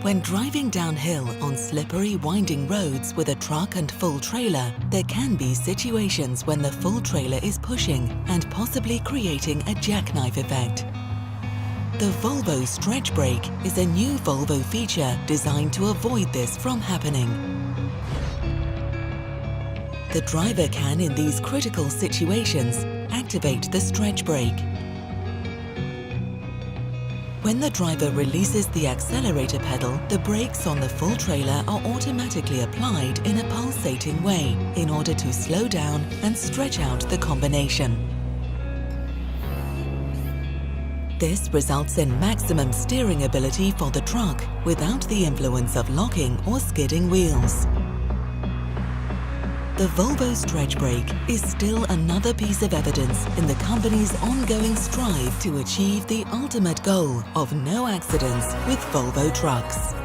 When driving downhill on slippery, winding roads with a truck and full trailer, there can be situations when the full trailer is pushing and possibly creating a jackknife effect. The Volvo Stretch Brake is a new Volvo feature designed to avoid this from happening. The driver can, in these critical situations, activate the stretch brake. When the driver releases the accelerator pedal, the brakes on the full trailer are automatically applied in a pulsating way in order to slow down and stretch out the combination. This results in maximum steering ability for the truck without the influence of locking or skidding wheels. The Volvo Stretch Brake is still another piece of evidence in the company's ongoing strive to achieve the ultimate goal of no accidents with Volvo trucks.